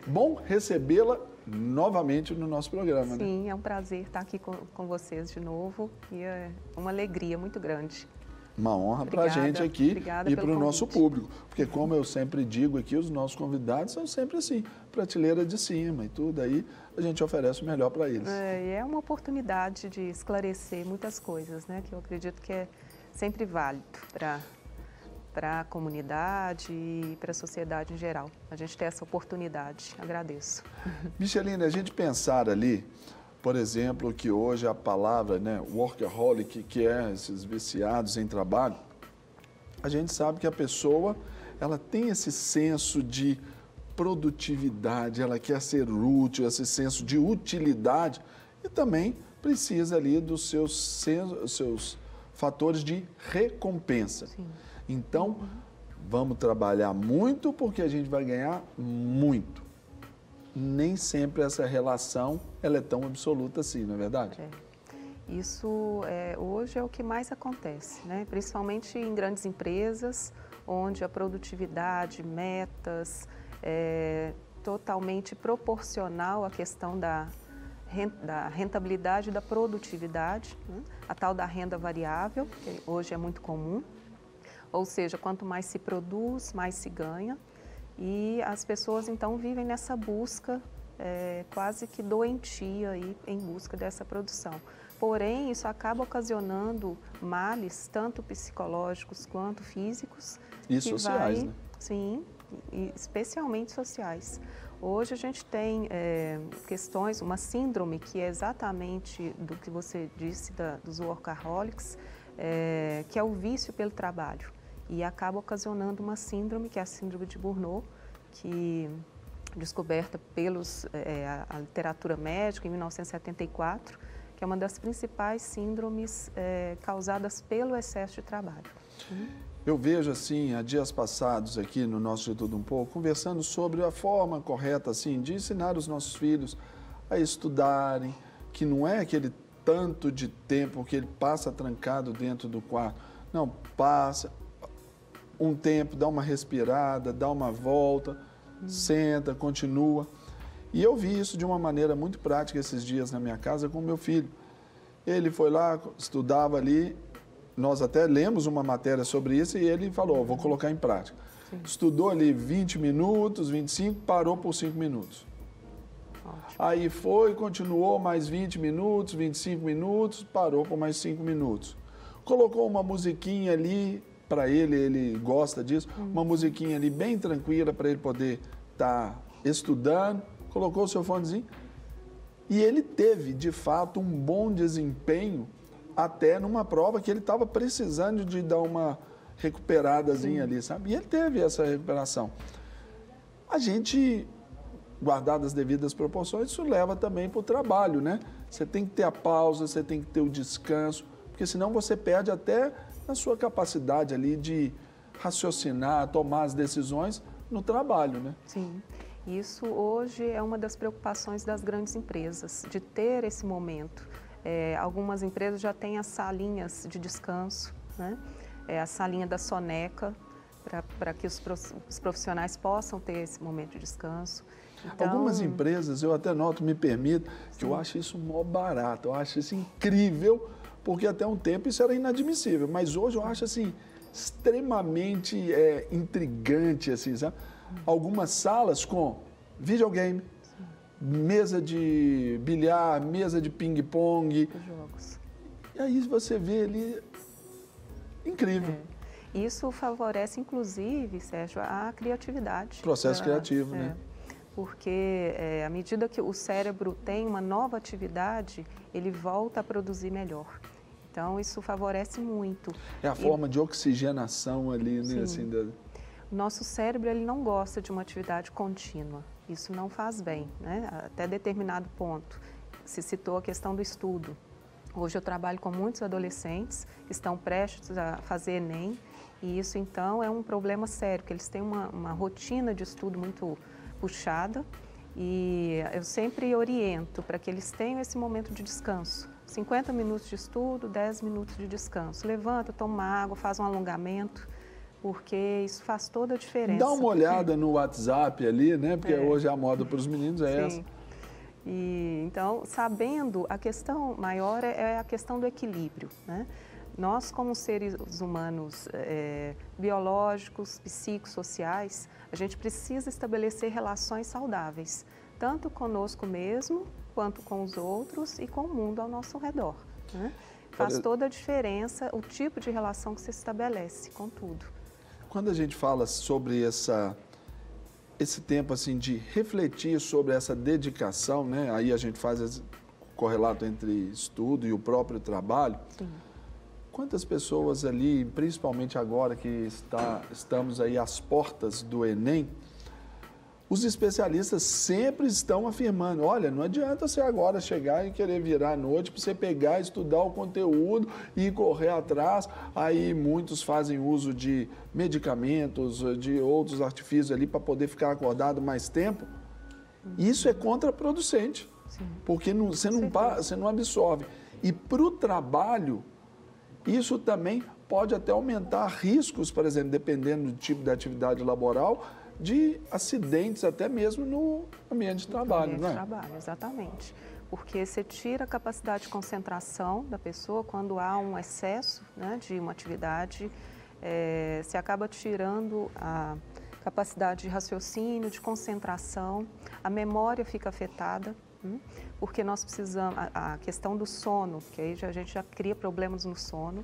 Bom recebê-la novamente no nosso programa, né? Sim, é um prazer estar aqui com vocês de novo e é uma alegria muito grande. Uma honra para a gente aqui e para o nosso público. Porque, como eu sempre digo aqui, os nossos convidados são sempre assim, prateleira de cima e tudo. Aí a gente oferece o melhor para eles. É uma oportunidade de esclarecer muitas coisas, né? Que eu acredito que é sempre válido para a comunidade e para a sociedade em geral. A gente ter essa oportunidade. Agradeço. Michelina, a gente pensar ali, por exemplo, que hoje a palavra, né, workaholic, que é esses viciados em trabalho, a gente sabe que a pessoa, ela tem esse senso de produtividade, ela quer ser útil, esse senso de utilidade e também precisa ali dos seus fatores de recompensa. Sim. Então, vamos trabalhar muito porque a gente vai ganhar muito. Nem sempre essa relação ela é tão absoluta assim, não é verdade? Isso hoje é o que mais acontece, né? Principalmente em grandes empresas, onde a produtividade, metas, totalmente proporcional à questão da rentabilidade e da produtividade, né? A tal da renda variável, que hoje é muito comum, ou seja, quanto mais se produz, mais se ganha. E as pessoas, então, vivem nessa busca quase que doentia aí, em busca dessa produção. Porém, isso acaba ocasionando males, tanto psicológicos quanto físicos. E sociais, né? Sim, e especialmente sociais. Hoje a gente tem questões, uma síndrome que é exatamente do que você disse dos workaholics, que é o vício pelo trabalho. E acaba ocasionando uma síndrome, que é a síndrome de Burnout, que descoberta pelos a literatura médica em 1974, que é uma das principais síndromes causadas pelo excesso de trabalho. Eu vejo assim, há dias passados aqui no nosso De Tudo Um Pouco, conversando sobre a forma correta assim, de ensinar os nossos filhos a estudarem, que não é aquele tanto de tempo que ele passa trancado dentro do quarto. Não, passa um tempo, dá uma respirada, dá uma volta, senta, continua. E eu vi isso de uma maneira muito prática esses dias na minha casa com o meu filho. Ele foi lá, estudava ali, nós até lemos uma matéria sobre isso e ele falou, vou colocar em prática. Sim. Estudou ali 20 minutos, 25, parou por 5 minutos. Ótimo. Aí foi, continuou mais 20 minutos, 25 minutos, parou por mais 5 minutos. Colocou uma musiquinha ali, para ele gosta disso, uma musiquinha ali bem tranquila para ele poder estar estudando, colocou o seu fonezinho e ele teve, de fato, um bom desempenho até numa prova que ele estava precisando de dar uma recuperadazinha ali, sabe? E ele teve essa recuperação. A gente, guardadas as devidas proporções, isso leva também para o trabalho, né? Você tem que ter a pausa, você tem que ter o descanso, porque senão você perde até a sua capacidade ali de raciocinar, tomar as decisões no trabalho, né? Sim. Isso hoje é uma das preocupações das grandes empresas, de ter esse momento. Algumas empresas já têm as salinhas de descanso, né? A salinha da soneca, para que os profissionais possam ter esse momento de descanso. Então, algumas empresas, eu até noto, me permito, que eu acho isso mó barato, eu acho isso incrível, porque até um tempo isso era inadmissível, mas hoje eu acho assim, extremamente intrigante, assim, sabe? Algumas salas com videogame, mesa de bilhar, mesa de ping-pong. Jogos. E aí você vê ali, incrível. Isso favorece, inclusive, Sérgio, a criatividade. Processo criativo, né? Porque à medida que o cérebro tem uma nova atividade, ele volta a produzir melhor. Então, isso favorece muito. É a forma de oxigenação ali, né? Assim, O nosso cérebro ele não gosta de uma atividade contínua. Isso não faz bem, né? Até determinado ponto. Se citou a questão do estudo. Hoje eu trabalho com muitos adolescentes que estão prestes a fazer Enem e isso, então, é um problema sério, porque eles têm uma rotina de estudo muito puxada e eu sempre oriento para que eles tenham esse momento de descanso. 50 minutos de estudo, 10 minutos de descanso. Levanta, toma água, faz um alongamento, porque isso faz toda a diferença. Dá uma olhada no WhatsApp ali, né? Porque hoje a moda para os meninos é Sim. essa. E, então, sabendo, a questão maior é a questão do equilíbrio, né? Nós, como seres humanos biológicos, psicossociais, a gente precisa estabelecer relações saudáveis, tanto conosco mesmo, quanto com os outros e com o mundo ao nosso redor, né? Faz toda a diferença o tipo de relação que se estabelece com tudo. Quando a gente fala sobre esse tempo assim de refletir sobre essa dedicação, né? Aí a gente faz esse correlato entre estudo e o próprio trabalho. Sim. Quantas pessoas ali, principalmente agora que estamos aí às portas do Enem, os especialistas sempre estão afirmando, olha, não adianta você agora chegar e querer virar à noite para você pegar, estudar o conteúdo e correr atrás. Aí muitos fazem uso de medicamentos, de outros artifícios ali para poder ficar acordado mais tempo. Isso é contraproducente, porque você não absorve. E para o trabalho, isso também pode até aumentar riscos, por exemplo, dependendo do tipo de atividade laboral, de acidentes até mesmo no ambiente de trabalho, não é? Trabalho, exatamente. Porque você tira a capacidade de concentração da pessoa quando há um excesso, né, de uma atividade, você acaba tirando a capacidade de raciocínio, de concentração, a memória fica afetada, porque nós precisamos, a questão do sono, que aí a gente já cria problemas no sono.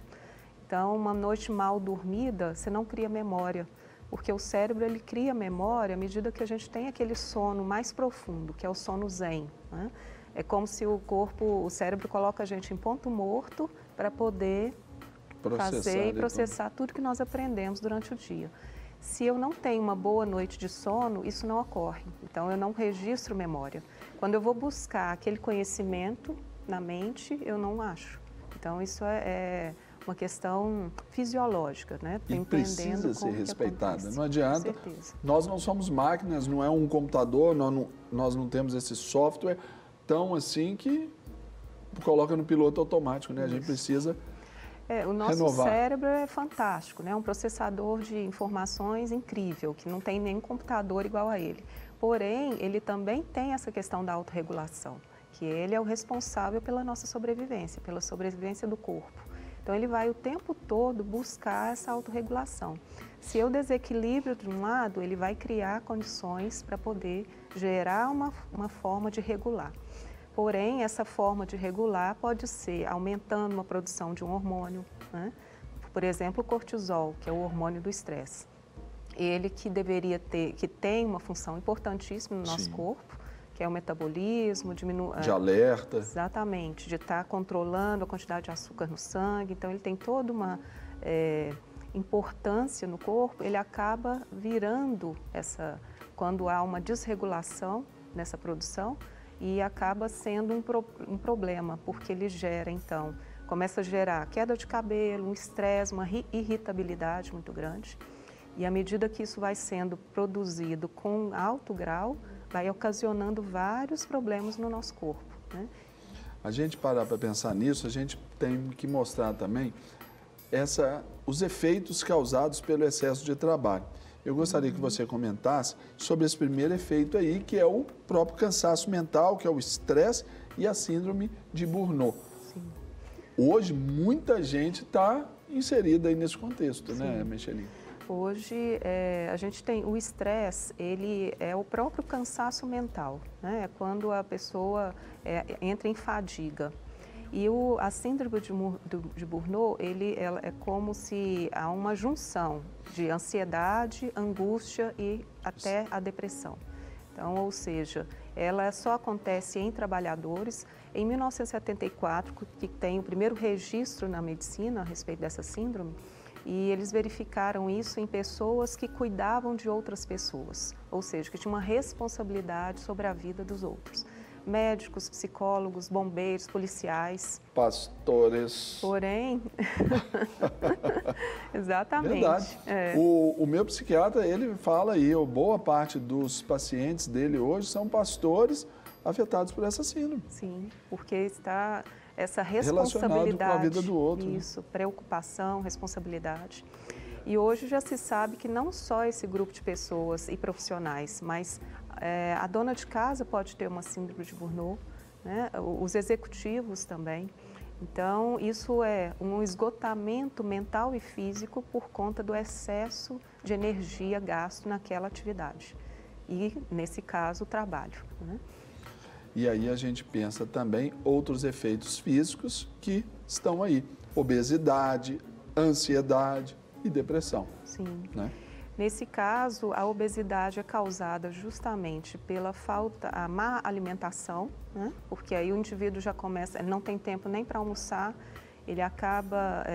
Então, uma noite mal dormida, você não cria memória, porque o cérebro ele cria memória à medida que a gente tem aquele sono mais profundo, que é o sono zen, né? É como se o cérebro coloca a gente em ponto morto para poder fazer e processar tudo que nós aprendemos durante o dia. Se eu não tenho uma boa noite de sono, isso não ocorre. Então, eu não registro memória. Quando eu vou buscar aquele conhecimento na mente, eu não acho. Então, isso é uma questão fisiológica, né? E precisa ser respeitada. Não adianta. Com certeza. Nós não somos máquinas, não é um computador, nós não temos esse software tão assim que coloca no piloto automático, né? A gente precisa o nosso renovar. Cérebro é fantástico, né? É um processador de informações incrível, que não tem nenhum computador igual a ele. Porém, ele também tem essa questão da autorregulação, que ele é o responsável pela nossa sobrevivência, pela sobrevivência do corpo. Então, ele vai o tempo todo buscar essa autorregulação. Se eu desequilíbrio de um lado, ele vai criar condições para poder gerar uma forma de regular. Porém, essa forma de regular pode ser aumentando uma produção de um hormônio, né? Por exemplo, o cortisol, que é o hormônio do estresse. Ele que tem uma função importantíssima no nosso corpo, que é o metabolismo, de alerta. Exatamente, de estar controlando a quantidade de açúcar no sangue. Então, ele tem toda uma importância no corpo, ele acaba virando quando há uma desregulação nessa produção, e acaba sendo um problema, porque ele gera, então, começa a gerar queda de cabelo, um estresse, uma irritabilidade muito grande. E à medida que isso vai sendo produzido com alto grau, vai ocasionando vários problemas no nosso corpo, né? A gente parar para pensar nisso, a gente tem que mostrar também os efeitos causados pelo excesso de trabalho. Eu gostaria que você comentasse sobre esse primeiro efeito aí, que é o próprio cansaço mental, que é o estresse e a síndrome de Burnout. Sim. Hoje, muita gente está inserida aí nesse contexto, né, Micheline? Hoje, a gente tem o estresse, ele é o próprio cansaço mental, né? É quando a pessoa entra em fadiga. E a síndrome de Burnout, ela é como se há uma junção de ansiedade, angústia e até a depressão. Então, ou seja, ela só acontece em trabalhadores. Em 1974, que tem o primeiro registro na medicina a respeito dessa síndrome, e eles verificaram isso em pessoas que cuidavam de outras pessoas, ou seja, que tinham uma responsabilidade sobre a vida dos outros. Médicos, psicólogos, bombeiros, policiais. Pastores. Porém, exatamente. Verdade. O meu psiquiatra, ele fala aí, boa parte dos pacientes dele hoje são pastores afetados por essa síndrome. Sim, porque está essa responsabilidade. Relacionado com a vida do outro. Isso, preocupação, responsabilidade. E hoje já se sabe que não só esse grupo de pessoas e profissionais, mas a dona de casa pode ter uma síndrome de Burnout, né? Os executivos também. Então, isso é um esgotamento mental e físico por conta do excesso de energia gasto naquela atividade. E, nesse caso, o trabalho, né? E aí a gente pensa também outros efeitos físicos que estão aí. Obesidade, ansiedade e depressão. Sim. Né? Nesse caso, a obesidade é causada justamente pela a má alimentação, né? Porque aí o indivíduo já começa, ele não tem tempo nem para almoçar, ele acaba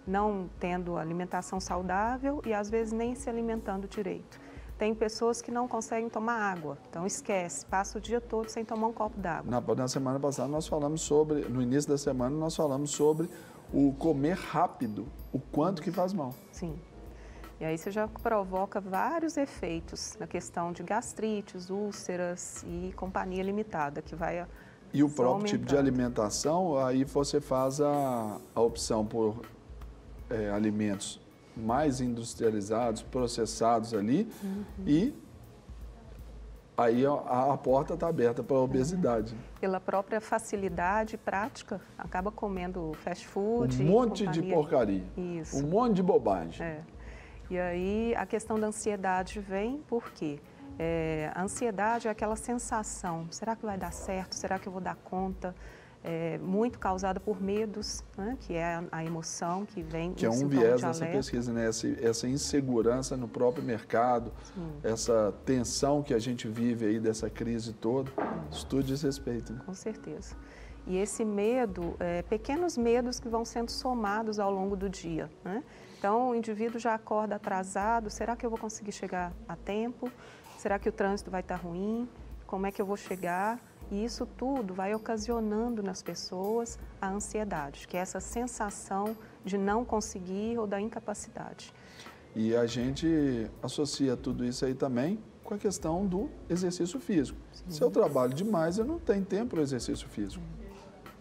não tendo alimentação saudável e às vezes nem se alimentando direito. Tem pessoas que não conseguem tomar água, então esquece, passa o dia todo sem tomar um copo d'água. Na semana passada nós falamos sobre, no início da semana nós falamos sobre o comer rápido, o quanto que faz mal. Sim. E aí você já provoca vários efeitos na questão de gastrites, úlceras e companhia limitada, que vai E o próprio tipo de alimentação, aí você faz a opção por alimentos mais industrializados, processados ali, e aí a porta está aberta para a obesidade. Pela própria facilidade prática, acaba comendo fast food. Um monte de porcaria. Isso. Um monte de bobagem. E aí a questão da ansiedade vem por quê? A ansiedade é aquela sensação, será que vai dar certo? Será que eu vou dar conta? Muito causada por medos, né? Que é a emoção que vem. Que é um viés dessa pesquisa, né? Essa insegurança no próprio mercado, essa tensão que a gente vive aí dessa crise toda, isso tudo diz respeito. Né? Com certeza. E esse medo, pequenos medos que vão sendo somados ao longo do dia, né? Então, o indivíduo já acorda atrasado, será que eu vou conseguir chegar a tempo? Será que o trânsito vai estar ruim? Como é que eu vou chegar? E isso tudo vai ocasionando nas pessoas a ansiedade, que é essa sensação de não conseguir ou da incapacidade. E a gente associa tudo isso aí também com a questão do exercício físico. Se eu trabalho demais, eu não tenho tempo para o exercício físico.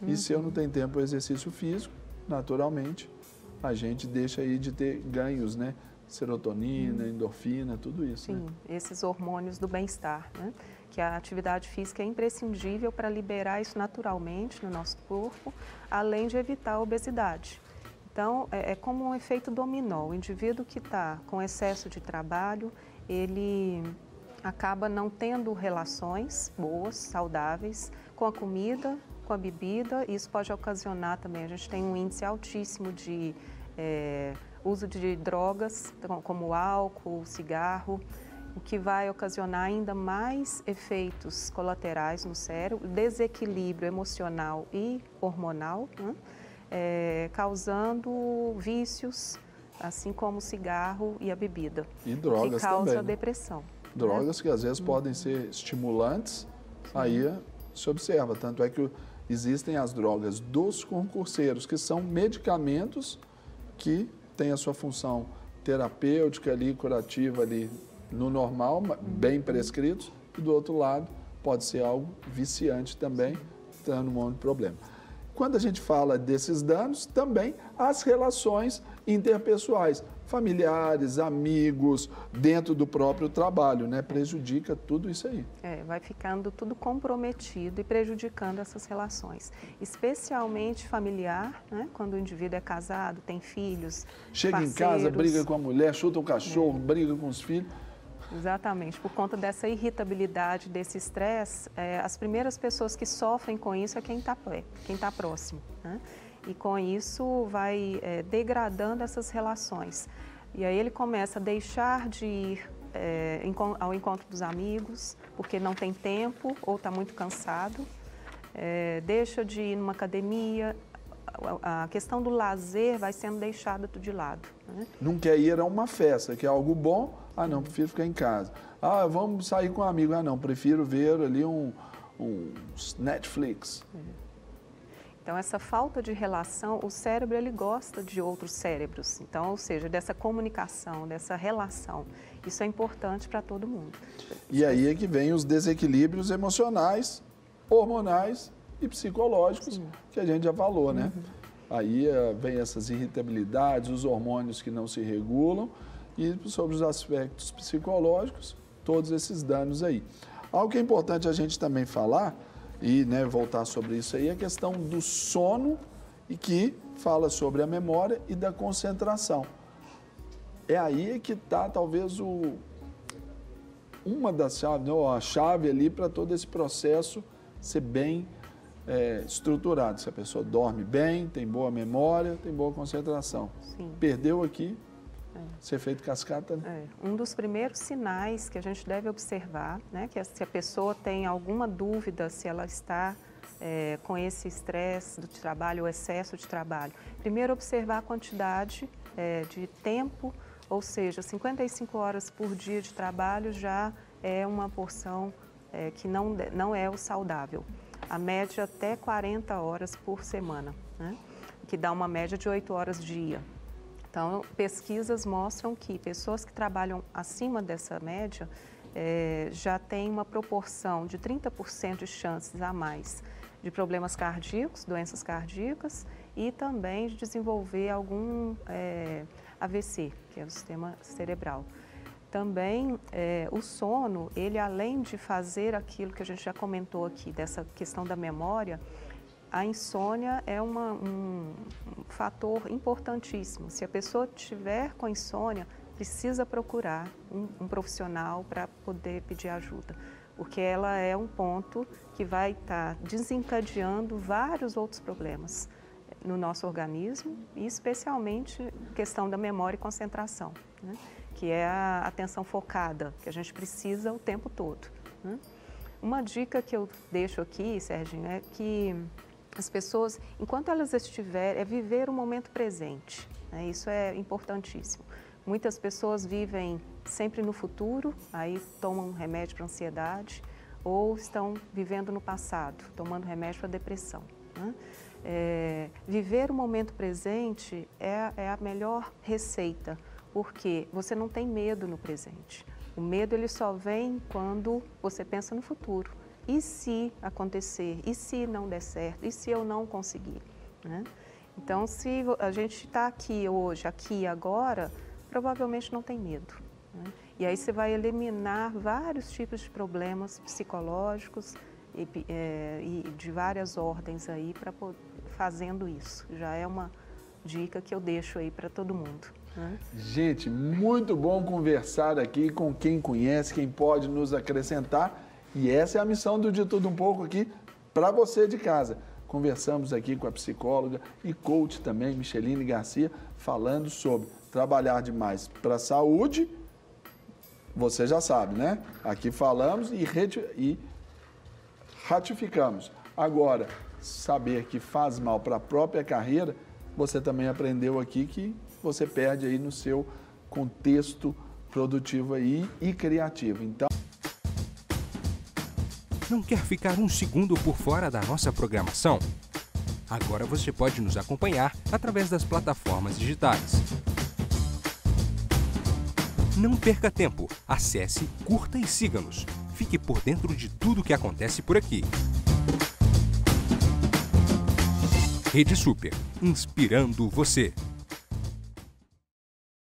E se eu não tenho tempo para o exercício físico, naturalmente, a gente deixa aí de ter ganhos, né? Serotonina, endorfina, tudo isso. Sim, né? Esses hormônios do bem-estar, né? Que a atividade física é imprescindível para liberar isso naturalmente no nosso corpo, além de evitar a obesidade. Então, é como um efeito dominó. O indivíduo que está com excesso de trabalho, ele acaba não tendo relações boas, saudáveis, com a comida, com a bebida. Isso pode ocasionar também, a gente tem um índice altíssimo de uso de drogas, como álcool, cigarro, o que vai ocasionar ainda mais efeitos colaterais no cérebro, desequilíbrio emocional e hormonal, né? Causando vícios, assim como o cigarro e a bebida. E drogas que causa também, né? depressão. Drogas, né? Que às vezes podem ser estimulantes, aí se observa. Tanto é que existem as drogas dos concurseiros, que são medicamentos que têm a sua função terapêutica ali, curativa ali, no normal, bem prescritos, e do outro lado pode ser algo viciante também, dando um monte de problema. Quando a gente fala desses danos, também as relações interpessoais, familiares, amigos, dentro do próprio trabalho, né? Prejudica tudo isso aí. Vai ficando tudo comprometido e prejudicando essas relações, especialmente familiar, né? Quando o indivíduo é casado, tem filhos, chega parceiros. Em casa, briga com a mulher, chuta o cachorro, briga com os filhos. Exatamente, por conta dessa irritabilidade, desse estresse, as primeiras pessoas que sofrem com isso é quem está próximo, né? E com isso vai degradando essas relações. E aí ele começa a deixar de ir ao encontro dos amigos, porque não tem tempo ou está muito cansado, deixa de ir numa academia, a questão do lazer vai sendo deixada de lado, né? Não quer ir a uma festa, que é algo bom, não, prefiro ficar em casa. Vamos sair com um amigo, não, prefiro ver ali um Netflix. Então, essa falta de relação, o cérebro ele gosta de outros cérebros, então, ou seja, dessa comunicação, dessa relação. Isso é importante para todo mundo. E aí é que vem os desequilíbrios emocionais, hormonais e psicológicos, que a gente já falou, né? aí vem essas irritabilidades, os hormônios que não se regulam e sobre os aspectos psicológicos, todos esses danos aí. Algo que é importante a gente também falar, e né, voltar sobre isso aí, é a questão do sono, e que fala sobre a memória e da concentração. É aí que está talvez uma das chaves, a chave ali para todo esse processo ser bem estruturado. Se a pessoa dorme bem, tem boa memória, tem boa concentração. Sim. Perdeu aqui, ser feito cascata, né? Um dos primeiros sinais que a gente deve observar, né, que se a pessoa tem alguma dúvida se ela está com esse estresse do trabalho, o excesso de trabalho. Primeiro, observar a quantidade de tempo, ou seja, 55 horas por dia de trabalho já é uma porção que não é o saudável. A média até 40 horas por semana, né, que dá uma média de 8 horas dia. Então, pesquisas mostram que pessoas que trabalham acima dessa média já têm uma proporção de 30% de chances a mais de problemas cardíacos, doenças cardíacas e também de desenvolver algum AVC, que é o sistema cerebral. Também o sono, ele além de fazer aquilo que a gente já comentou aqui, dessa questão da memória, a insônia é um fator importantíssimo. Se a pessoa tiver com insônia, precisa procurar um profissional para poder pedir ajuda, porque ela é um ponto que vai estar desencadeando vários outros problemas no nosso organismo, e especialmente questão da memória e concentração, né? Que é a atenção focada, que a gente precisa o tempo todo, né? Uma dica que eu deixo aqui, Serginho, é que as pessoas, enquanto elas estiverem, viver o momento presente, né? Isso é importantíssimo. Muitas pessoas vivem sempre no futuro, aí tomam remédio para ansiedade, ou estão vivendo no passado, tomando remédio para depressão, né? Viver o momento presente é a melhor receita, porque você não tem medo no presente. O medo ele só vem quando você pensa no futuro. E se acontecer? E se não der certo? E se eu não conseguir? Né? Então, se a gente está aqui hoje, aqui e agora, provavelmente não tem medo, né? E aí você vai eliminar vários tipos de problemas psicológicos e de várias ordens aí fazendo isso. Já é uma dica que eu deixo aí para todo mundo, né? Gente, muito bom conversar aqui com quem conhece, quem pode nos acrescentar. E essa é a missão do De Tudo Um Pouco aqui para você de casa. Conversamos aqui com a psicóloga e coach também, Micheline Garcia, falando sobre trabalhar demais para a saúde. Você já sabe, né? Aqui falamos e ratificamos. Agora, saber que faz mal para a própria carreira, você também aprendeu aqui que você perde aí no seu contexto produtivo aí e criativo. Então, não quer ficar um segundo por fora da nossa programação? Agora você pode nos acompanhar através das plataformas digitais. Não perca tempo, acesse, curta e siga-nos. Fique por dentro de tudo o que acontece por aqui. Rede Super, inspirando você.